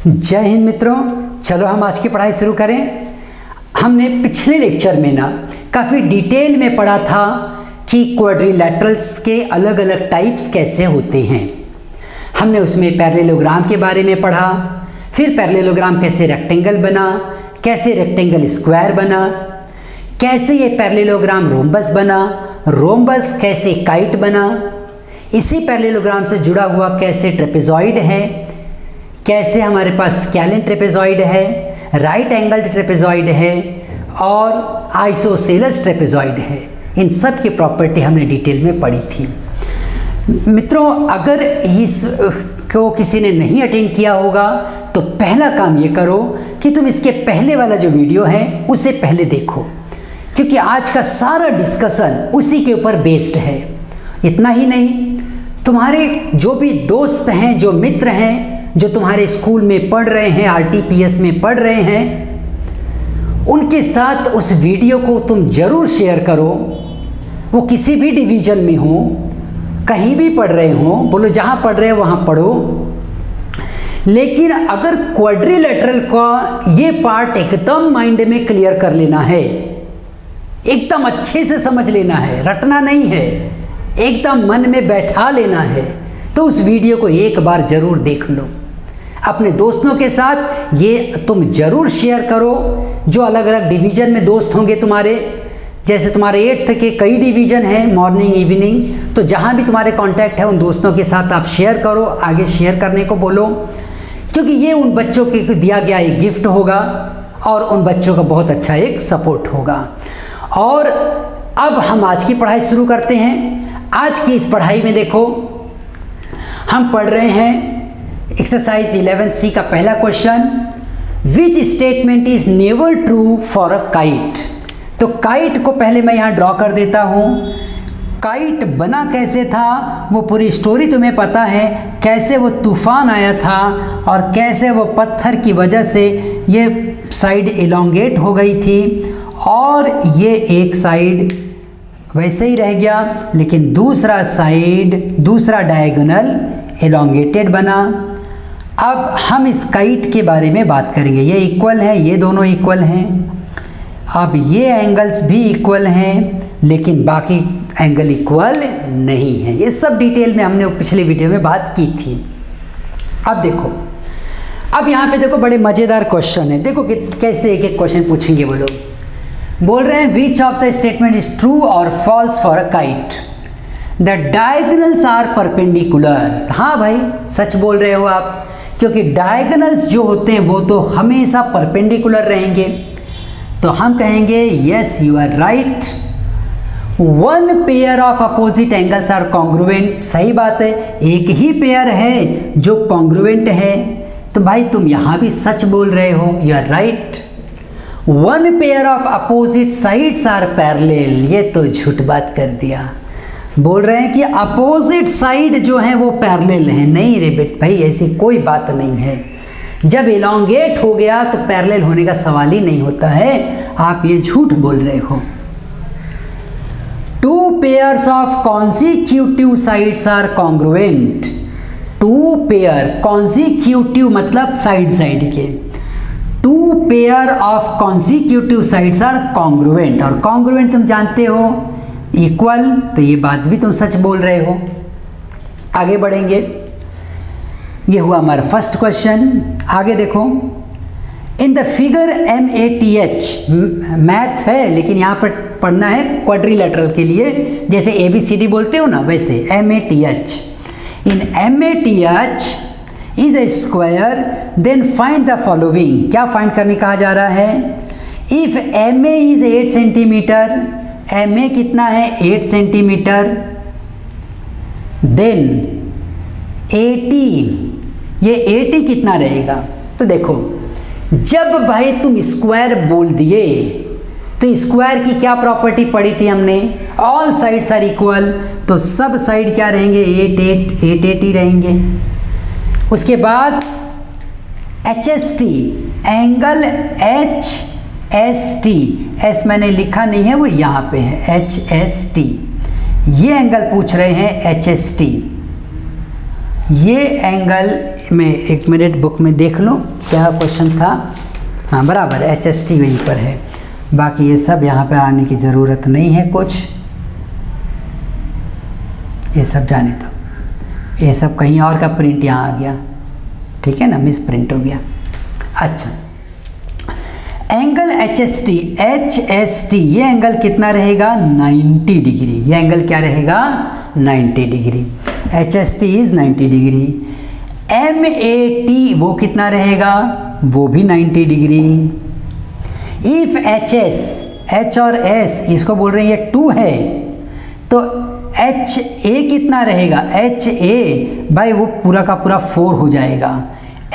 जय हिंद मित्रों, चलो हम आज की पढ़ाई शुरू करें। हमने पिछले लेक्चर में काफ़ी डिटेल में पढ़ा था कि क्वाड्रिलैटरल्स के अलग अलग टाइप्स कैसे होते हैं। हमने उसमें पैरेललोग्राम के बारे में पढ़ा, फिर पैरेललोग्राम कैसे रेक्टेंगल बना, कैसे रेक्टेंगल स्क्वायर बना, कैसे ये पैरेललोग्राम रोम्बस बना, रोम्बस कैसे काइट बना, इसी पैरेललोग्राम से जुड़ा हुआ कैसे ट्रेपेजॉइड है, कैसे हमारे पास स्केलेन ट्रेपेजॉइड है, राइट एंगल ट्रेपेजॉइड है और आइसोसेलेस ट्रेपेजॉइड है। इन सब की प्रॉपर्टी हमने डिटेल में पढ़ी थी। मित्रों, अगर इस को किसी ने नहीं अटेंड किया होगा तो पहला काम ये करो कि तुम इसके पहले वाला जो वीडियो है उसे पहले देखो, क्योंकि आज का सारा डिस्कशन उसी के ऊपर बेस्ड है। इतना ही नहीं, तुम्हारे जो भी दोस्त हैं, जो मित्र हैं, जो तुम्हारे स्कूल में पढ़ रहे हैं, आरटीपीएस में पढ़ रहे हैं, उनके साथ उस वीडियो को तुम ज़रूर शेयर करो। वो किसी भी डिवीज़न में हो, कहीं भी पढ़ रहे हो, बोलो जहाँ पढ़ रहे हो वहाँ पढ़ो। लेकिन अगर क्वाड्रिलैटरल का ये पार्ट एकदम माइंड में क्लियर कर लेना है, एकदम अच्छे से समझ लेना है, रटना नहीं है, एकदम मन में बैठा लेना है, तो उस वीडियो को एक बार ज़रूर देख लो। अपने दोस्तों के साथ ये तुम ज़रूर शेयर करो। जो अलग अलग डिवीज़न में दोस्त होंगे तुम्हारे, जैसे तुम्हारे 8th के कई डिवीज़न हैं, मॉर्निंग इवनिंग, तो जहाँ भी तुम्हारे कांटेक्ट है उन दोस्तों के साथ आप शेयर करो, आगे शेयर करने को बोलो, क्योंकि ये उन बच्चों के दिया गया एक गिफ्ट होगा और उन बच्चों का बहुत अच्छा एक सपोर्ट होगा। और अब हम आज की पढ़ाई शुरू करते हैं। आज की इस पढ़ाई में देखो, हम पढ़ रहे हैं एक्सरसाइज 11C का पहला question, which statement is never true for a kite. तो काइट को पहले मैं यहाँ ड्रॉ कर देता हूँ। काइट बना कैसे था वो पूरी स्टोरी तुम्हें पता है, कैसे वो तूफान आया था और कैसे वो पत्थर की वजह से ये साइड इलोंगेट हो गई थी और ये एक साइड वैसे ही रह गया, लेकिन दूसरा साइड, दूसरा डायगोनल एलोंगेटेड बना। अब हम इस काइट के बारे में बात करेंगे। ये इक्वल है, ये दोनों इक्वल हैं। अब ये एंगल्स भी इक्वल हैं, लेकिन बाकी एंगल इक्वल नहीं है। ये सब डिटेल में हमने पिछले वीडियो में बात की थी। अब देखो, अब यहाँ पे देखो बड़े मज़ेदार क्वेश्चन है। देखो कि कैसे एक एक क्वेश्चन पूछेंगे वो लोग। बोल रहे हैं which of the statement is true और false for a kite. The diagonals are perpendicular. हाँ भाई, सच बोल रहे हो आप, क्योंकि डायगोनल्स जो होते हैं वो तो हमेशा परपेंडिकुलर रहेंगे। तो हम कहेंगे yes you are right. One pair of opposite angles are congruent. सही बात है, एक ही पेयर है जो कॉन्ग्रुएंट है। तो भाई तुम यहाँ भी सच बोल रहे हो, you are right. One pair of opposite sides are parallel. ये तो झूठ बात कर दिया। बोल रहे हैं कि अपोजिट साइड जो है वो पैरेलल है। नहीं रे बेट भाई, ऐसी कोई बात नहीं है। जब इलोंगेट हो गया तो पैरेलल होने का सवाल ही नहीं होता है। आप ये झूठ बोल रहे हो। Two pairs of consecutive sides are congruent. Two pair, consecutive मतलब साइड साइड के, two pair of consecutive sides are congruent. और कॉन्ग्रुएंट तुम जानते हो इक्वल, तो ये बात भी तुम सच बोल रहे हो। आगे बढ़ेंगे। ये हुआ हमारा फर्स्ट क्वेश्चन। आगे देखो, in the figure MATH, math है लेकिन यहाँ पर पढ़ना है क्वाड्रिलैटरल के लिए, जैसे ABCD बोलते हो ना, वैसे MATH। In MATH is a square, then find the following. क्या फाइंड करने कहा जा रहा है? If MA is 8 centimetre, MA कितना है? 8 सेंटीमीटर, देन 80, ये 80 कितना रहेगा? तो देखो, जब भाई तुम स्क्वायर बोल दिए तो स्क्वायर की क्या प्रॉपर्टी पढ़ी थी हमने? All sides are equal. तो सब साइड क्या रहेंगे? 880 रहेंगे। उसके बाद HST, एंगल HST, एस मैंने लिखा नहीं है, वो यहाँ पे है HST। ये एंगल पूछ रहे हैं HST। ये एंगल में 1 मिनट बुक में देख लो क्या क्वेश्चन था। हाँ बराबर, HST वहीं पर है, बाकी ये सब यहाँ पे आने की ज़रूरत नहीं है कुछ, ये सब जाने दो। ये सब कहीं और का प्रिंट यहाँ आ गया, ठीक है ना, मिस प्रिंट हो गया। अच्छा, एंगल HST ये एंगल कितना रहेगा? 90 डिग्री। ये एंगल क्या रहेगा? 90 degree. HST is 90 degree. MAT वो कितना रहेगा? वो भी 90 डिग्री। इफ H और S इसको बोल रहे हैं ये 2 है, तो HA कितना रहेगा? HA भाई वो पूरा का पूरा 4 हो जाएगा।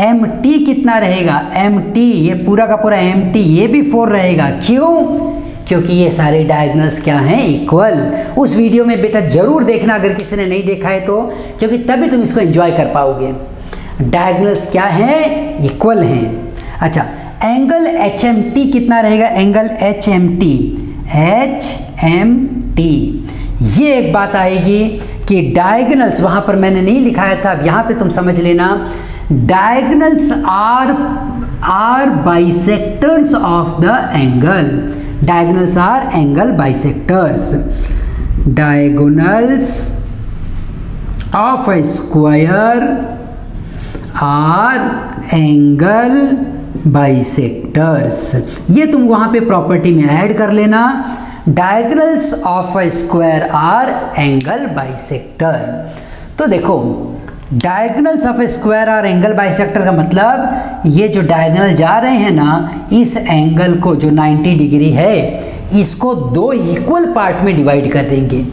MT कितना रहेगा? MT ये पूरा का पूरा MT ये भी 4 रहेगा। क्यों? क्योंकि ये सारे डायगोनल्स क्या हैं? इक्वल। उस वीडियो में बेटा जरूर देखना अगर किसी ने नहीं देखा है तो, क्योंकि तभी तुम इसको एंजॉय कर पाओगे। डायगोनल्स क्या हैं? इक्वल हैं। अच्छा, एंगल HMT कितना रहेगा? एंगल HMT ये एक बात आएगी कि डायगोनल्स, वहाँ पर मैंने नहीं लिखाया था, अब यहाँ पे तुम समझ लेना। Diagonals are bisectors of the angle. Diagonals are angle bisectors. Diagonals of a square are angle bisectors. ये तुम वहाँ पे प्रॉपर्टी में ऐड कर लेना। Diagonals of a square are angle bisector. तो देखो, diagonals of a square are angle bisector का मतलब ये जो डायगोनल जा रहे हैं ना, इस एंगल को जो 90 डिग्री है इसको 2 इक्वल पार्ट में डिवाइड कर देंगे।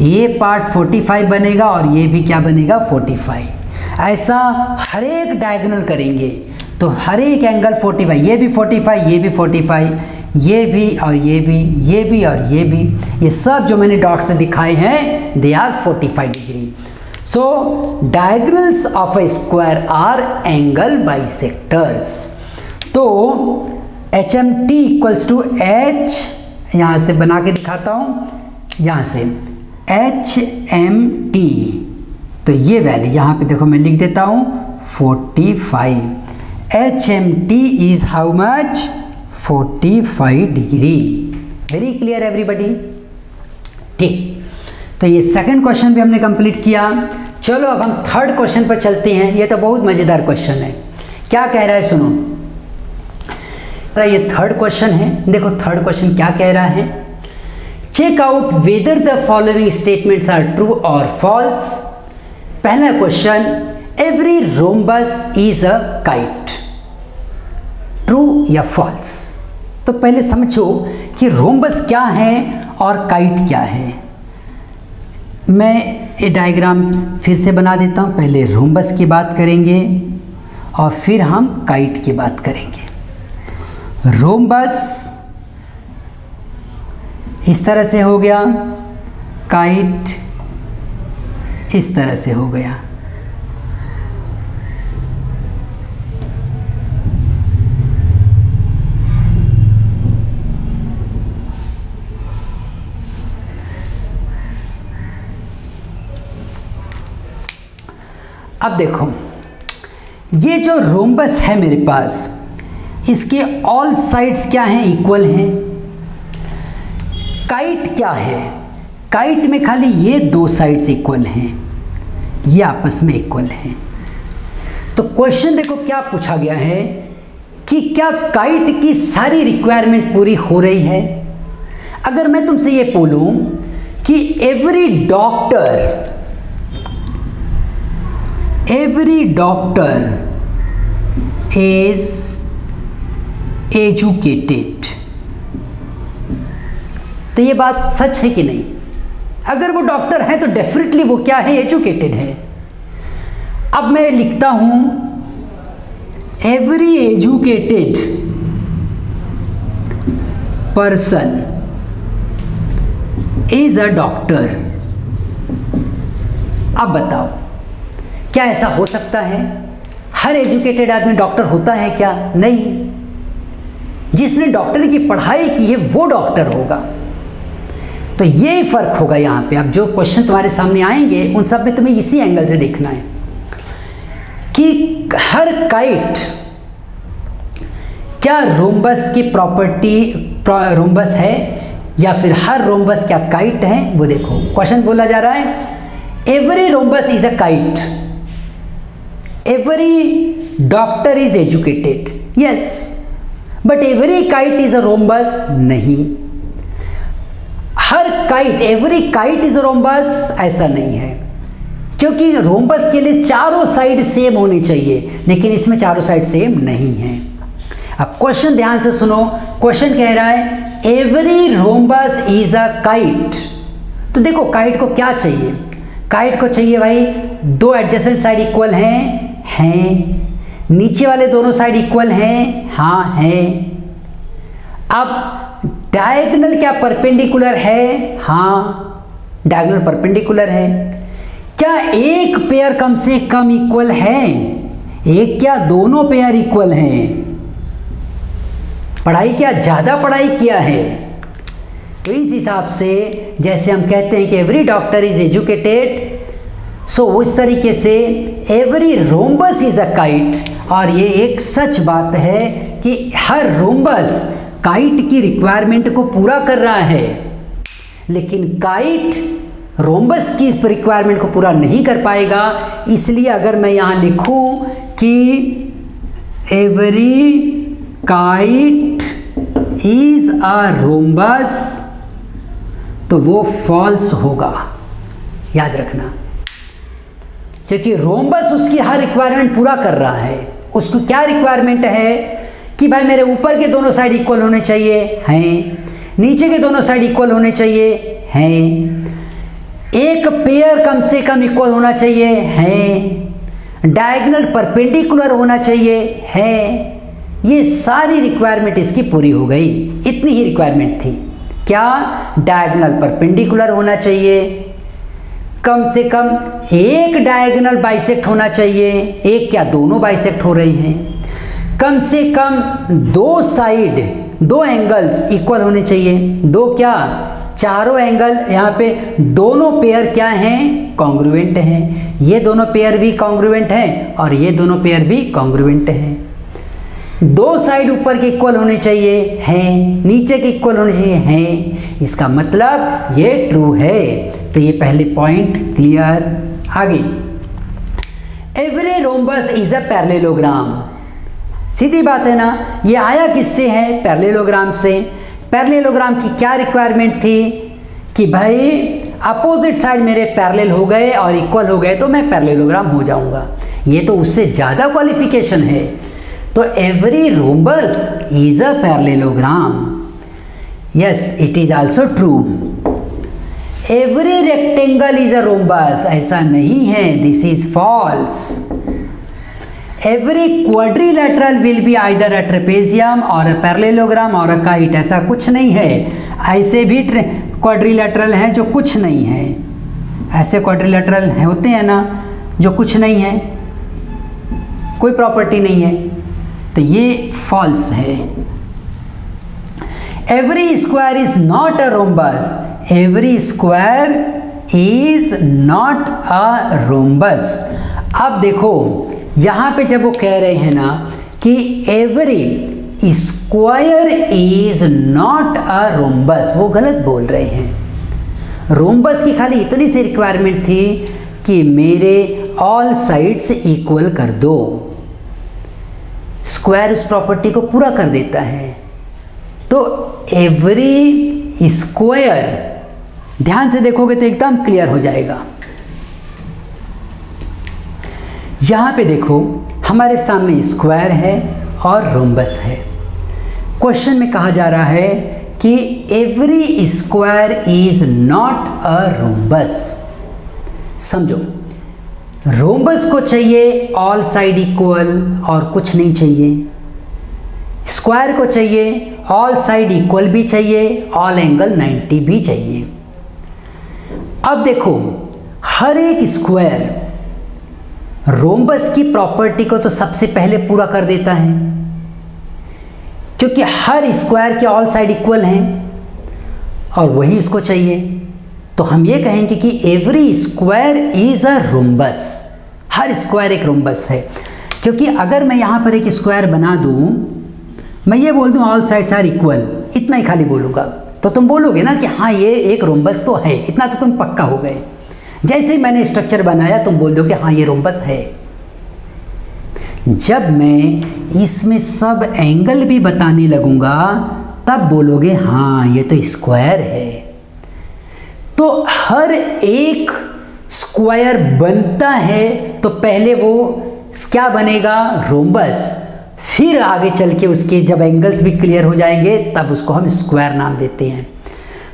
ये पार्ट 45 बनेगा और ये भी क्या बनेगा? 45। ऐसा हर एक डायगोनल करेंगे तो हर एक एंगल 45, ये भी 45, ये भी 45, ये भी और ये भी, ये भी और ये भी, ये सब जो मैंने डॉट से दिखाए हैं they are 45 degree. So diagonals of a square are angle bisectors. तो HMT इक्वल्स टू H, यहाँ से बना के दिखाता हूँ, यहाँ से HMT, तो ये वैल्यू यहाँ पे देखो मैं लिख देता हूँ 45। HMT is how much? 45 degree. Very clear everybody? ठीक, तो ये सेकंड क्वेश्चन भी हमने कंप्लीट किया। चलो अब हम थर्ड क्वेश्चन पर चलते हैं। ये तो बहुत मज़ेदार क्वेश्चन है। क्या कह रहा है सुनो, ये थर्ड क्वेश्चन है। देखो थर्ड क्वेश्चन क्या कह रहा है, check out whether the following statements are true और फॉल्स। पहला question, every rhombus is a kite, true या फॉल्स? तो पहले समझो कि रोम्बस क्या है और काइट क्या है। मैं ये डायग्राम फिर से बना देता हूँ। पहले रोम्बस की बात करेंगे और फिर हम काइट की बात करेंगे। रोम्बस इस तरह से हो गया, काइट इस तरह से हो गया। अब देखो, ये जो रोम्बस है मेरे पास, इसके ऑल साइड्स क्या हैं? इक्वल हैं। काइट क्या है? काइट में खाली ये 2 साइड्स इक्वल हैं, ये आपस में इक्वल हैं। तो क्वेश्चन देखो क्या पूछा गया है कि क्या काइट की सारी रिक्वायरमेंट पूरी हो रही है? अगर मैं तुमसे ये बोलूं कि एवरी डॉक्टर इज एजुकेटेड, तो ये बात सच है कि नहीं? अगर वो डॉक्टर है तो डेफिनेटली वो क्या है? एजुकेटेड है। अब मैं लिखता हूं every educated person is a doctor. अब बताओ, क्या ऐसा हो सकता है? हर एजुकेटेड आदमी डॉक्टर होता है क्या? नहीं। जिसने डॉक्टरी की पढ़ाई की है वो डॉक्टर होगा। तो ये फर्क होगा यहाँ पे। अब जो क्वेश्चन तुम्हारे सामने आएंगे उन सब में तुम्हें इसी एंगल से देखना है। कि हर काइट क्या रोम्बस की प्रॉपर्टी रोम्बस है या फिर हर रोम्बस क्या काइट है, वो देखो क्वेश्चन बोला जा रहा है। Every rhombus is a kite, every doctor is educated, yes, but every kite is a rhombus नहीं। हर kite, every kite is a rhombus ऐसा नहीं है, क्योंकि रोम्बस के लिए चारों साइड सेम होनी चाहिए, लेकिन इसमें चारों साइड सेम नहीं है। अब क्वेश्चन ध्यान से सुनो, क्वेश्चन कह रहा है every rhombus is a kite. तो देखो काइट को क्या चाहिए, काइट को चाहिए भाई दो एडजेसेंट साइड इक्वल हैं, नीचे वाले दोनों साइड इक्वल हैं, हाँ हैं। अब डायगोनल क्या परपेंडिकुलर है, हाँ डायगोनल परपेंडिकुलर है। क्या एक पेयर कम से कम इक्वल है, एक क्या दोनों पेयर इक्वल हैं। पढ़ाई क्या ज़्यादा पढ़ाई किया है, तो इस हिसाब से जैसे हम कहते हैं कि एवरी डॉक्टर इज एजुकेटेड, सो उस तरीके से every rhombus is a kite. और ये एक सच बात है कि हर रोम्बस काइट की रिक्वायरमेंट को पूरा कर रहा है, लेकिन काइट रोम्बस की रिक्वायरमेंट को पूरा नहीं कर पाएगा। इसलिए अगर मैं यहाँ लिखूँ कि every kite is a rhombus, तो वो फॉल्स होगा, याद रखना, क्योंकि रोम्बस उसकी हर रिक्वायरमेंट पूरा कर रहा है। उसको क्या रिक्वायरमेंट है कि भाई मेरे ऊपर के दोनों साइड इक्वल होने चाहिए, हैं, नीचे के दोनों साइड इक्वल होने चाहिए, हैं, एक पेयर कम से कम इक्वल होना चाहिए, हैं, डायगोनल परपेंडिकुलर होना चाहिए, है। ये सारी रिक्वायरमेंट इसकी पूरी हो गई, इतनी ही रिक्वायरमेंट थी। क्या, डायगोनल परपेंडिकुलर होना चाहिए, कम से कम एक डायगोनल बाइसेक्ट होना चाहिए, एक क्या दोनों बाइसेक्ट हो रहे हैं, कम से कम दो साइड, दो एंगल्स इक्वल होने चाहिए, दो क्या चारों एंगल, यहाँ पे दोनों पेयर क्या हैं, कॉन्ग्रुएंट हैं। ये दोनों पेयर भी कॉन्ग्रुएंट हैं और ये दोनों पेयर भी कॉन्ग्रुएंट हैं। दो साइड ऊपर के इक्वल होने चाहिए, हैं, नीचे के इक्वल होने चाहिए, हैं। इसका मतलब ये ट्रू है। तो ये पहले पॉइंट क्लियर। आगे, every rhombus is a parallelogram. सीधी बात है ना, ये आया किससे है, पैरेललोग्राम से। पैरेललोग्राम की क्या रिक्वायरमेंट थी कि भाई अपोजिट साइड मेरे पैरेलल हो गए और इक्वल हो गए तो मैं पैरेललोग्राम हो जाऊंगा। ये तो उससे ज़्यादा क्वालिफिकेशन है। तो every rhombus is a parallelogram, yes it is also true. Every rectangle is a rhombus, ऐसा नहीं है, this is false. Every quadrilateral will be either a trapezium or a parallelogram और अ काइट, ऐसा कुछ नहीं है। ऐसे भी क्वाड्रिलेटरल हैं जो कुछ नहीं है, ऐसे क्वाड्रिलेटरल होते हैं ना जो कुछ नहीं है, कोई प्रॉपर्टी नहीं है, तो ये फॉल्स है। Every square is not a rhombus, every square is not a rhombus. अब देखो यहाँ पे जब वो कह रहे हैं ना कि every square is not a rhombus, वो गलत बोल रहे हैं। रोम्बस की खाली इतनी सी रिक्वायरमेंट थी कि मेरे ऑल साइड्स इक्वल कर दो। स्क्वायर उस प्रॉपर्टी को पूरा कर देता है। तो एवरी स्क्वायर, ध्यान से देखोगे तो एकदम क्लियर हो जाएगा। यहाँ पे देखो हमारे सामने स्क्वायर है और रोम्बस है। क्वेश्चन में कहा जा रहा है कि every square is not a rhombus. समझो, रोम्बस को चाहिए ऑल साइड इक्वल और कुछ नहीं चाहिए, स्क्वायर को चाहिए ऑल साइड इक्वल भी चाहिए, ऑल एंगल 90 भी चाहिए। अब देखो हर एक स्क्वायर रोम्बस की प्रॉपर्टी को तो सबसे पहले पूरा कर देता है, क्योंकि हर स्क्वायर के ऑल साइड इक्वल हैं और वही इसको चाहिए। तो हम ये कहेंगे कि every square is a rhombus. हर स्क्वायर एक रोम्बस है। क्योंकि अगर मैं यहाँ पर एक स्क्वायर बना दूँ, मैं ये बोल दूँ ऑल साइड्स आर इक्वल, इतना ही खाली बोलूँगा, तो तुम बोलोगे ना कि हाँ ये एक रोम्बस तो है, इतना तो तुम पक्का हो गए। जैसे ही मैंने स्ट्रक्चर बनाया तुम बोल दो कि हाँ ये रोम्बस है। जब मैं इसमें सब एंगल भी बताने लगूंगा तब बोलोगे हाँ ये तो स्क्वायर है। तो हर एक स्क्वायर बनता है तो पहले वो क्या बनेगा, रोम्बस। फिर आगे चल के उसके जब एंगल्स भी क्लियर हो जाएंगे तब उसको हम स्क्वायर नाम देते हैं।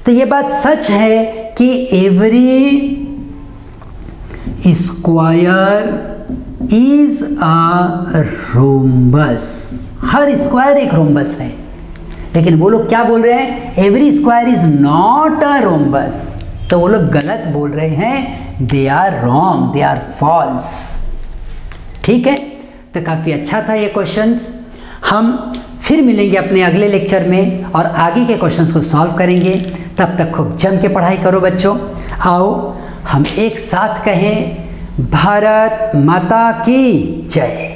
तो ये बात सच है कि every square is a rhombus, हर स्क्वायर एक रोम्बस है। लेकिन वो लोग क्या बोल रहे हैं, every square is not a rhombus. तो वो लोग गलत बोल रहे हैं, they are wrong, they are false. ठीक है, तो काफ़ी अच्छा था ये क्वेश्चंस। हम फिर मिलेंगे अपने अगले लेक्चर में और आगे के क्वेश्चंस को सॉल्व करेंगे। तब तक खूब जम के पढ़ाई करो बच्चों। आओ हम एक साथ कहें, भारत माता की जय।